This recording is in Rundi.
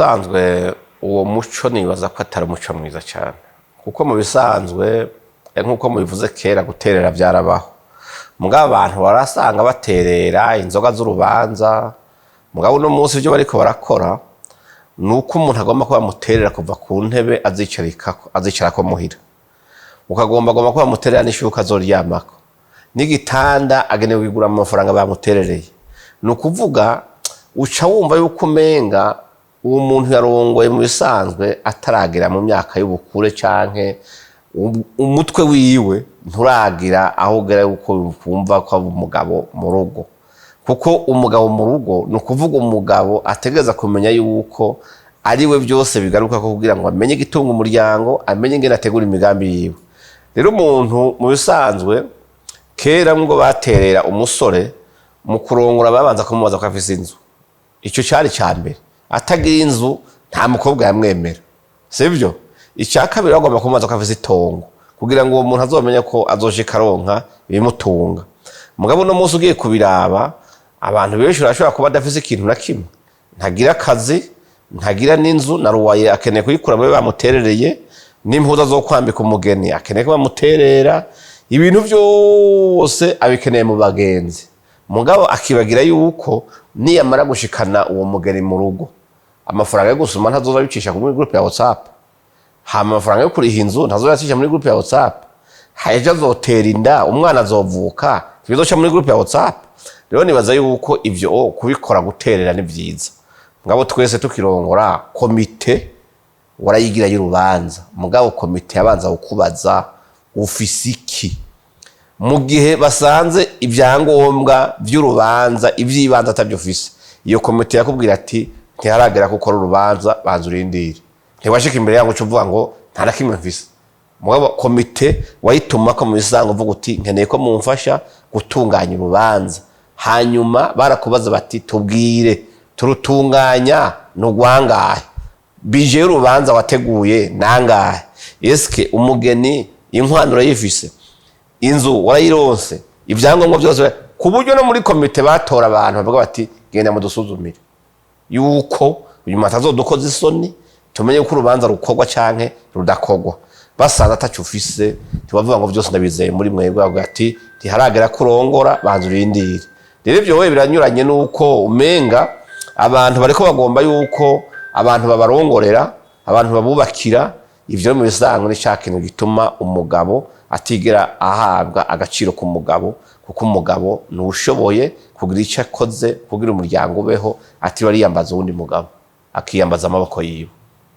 Bisanzwe uwo muco nibaza ko atari umuco mwiza cyane kuko mu bisanzwe nkuko mubivuze kera guterera byarabaho mugabo abantu barasanga baterera inzoga z'urubanza mugabo no munsi byo bariko barakora nuko umuntu agomba kuba muterera kuva ku ntebe azicarako muhira ukagomba kuba muterera n'ishuka zoryamako n'igitanda agenewe kugura mu mafaranga bamuterereye nukuvuga uca wumva yuko umenga uwo muntu yarongoye mu bisanzwe ataragira mu myaka y'ubukure canke umutwe wiwe nturagira aho gera yuko bumva ko umugabo mu rugo kuko umugabo mu rugo nukuvuga umugabo ategeza kumenya yuko ariwe byose bigaruka ko kugira ngo amenye gitunga umuryango amenye ngene ategura imigambi yiwe rero umuntu mu bisanzwe kera ngo baterera umusore mu kurongora babanza kumubaza ko afise inzu ico cyari cyambere atagira inzu nta mukobwa yamwemera sivyo icyakabiri agomba kumaza ko afise itongo kugira ngo uwo muntu azomenya ko azoshika aronka ibimutunga mugabo no munsi ugiye kubiraba abantu benshi barashobora kuba adafise ikintu na kimwe ntagira akazi ntagira n'inzu na ruwaye akeneye kuyikura muri bamuterereye n'impuza zo kwambika umugeni akeneye ko bamuterera ibintu byose abikeneye mu bagenzi mugabo akibagira yuko niyamara gushikana uwo mugeni mu rugo amafaranga yo gusuma ntazoza bicisha muri group ya WhatsApp hama amafaranga yo kuriha inzu ntazoza yacisha muri group ya WhatsApp haje azotera inda umwana azovuka bizoca muri group ya WhatsApp rero nibaza yuko ivyo kubikora guterera ni vyiza ngabo twese tukirongora komite warayigira y'urubanza mugabo komite yabanza ukubaza ufise iki mu gihe basanze ibyangombwa by'urubanza ivyibanza atavyo ufise iyo komite yakubwira ati ntiharagera gukora urubanza banza urindire ntiwashika imbere yango uvuga ngo nta na kimwe mfise mugabo komite wayituma ko mu bisango uvuga uti nkeneye ko mumfasha gutunganya urubanza hanyuma barakubaza bati tubwire turutunganya n'ugwangahe bije y'urubanza wateguye nangahe eske umugeni inkwanuro yifise inzu warayironse ibyangombwa byose ku buryo no muri komite batora abantu bavuga bati genda mu dusuzumire yuko uyu mata azodukoza isoni tumenye ko urubanza rukorwa canke rudakogwa basanze atacu ufise tubavuga ngo byose ndabizeye muri mwebwe bavuga ati ntiharagera kurongora banza urindire rero ibyo we biranyuranye nuko umenga abantu bariko bagomba yuko abantu babarongorera abantu babubakira ivyo mu bisango ni cyakintu gituma umugabo atigera ahabwa agaciro ku mugabo kuko umugabo nushoboye kugira icyo akoze kugira umuryango ubeho ati bariyambaza uwundi mugabo akiyambaza amaboko yiwe.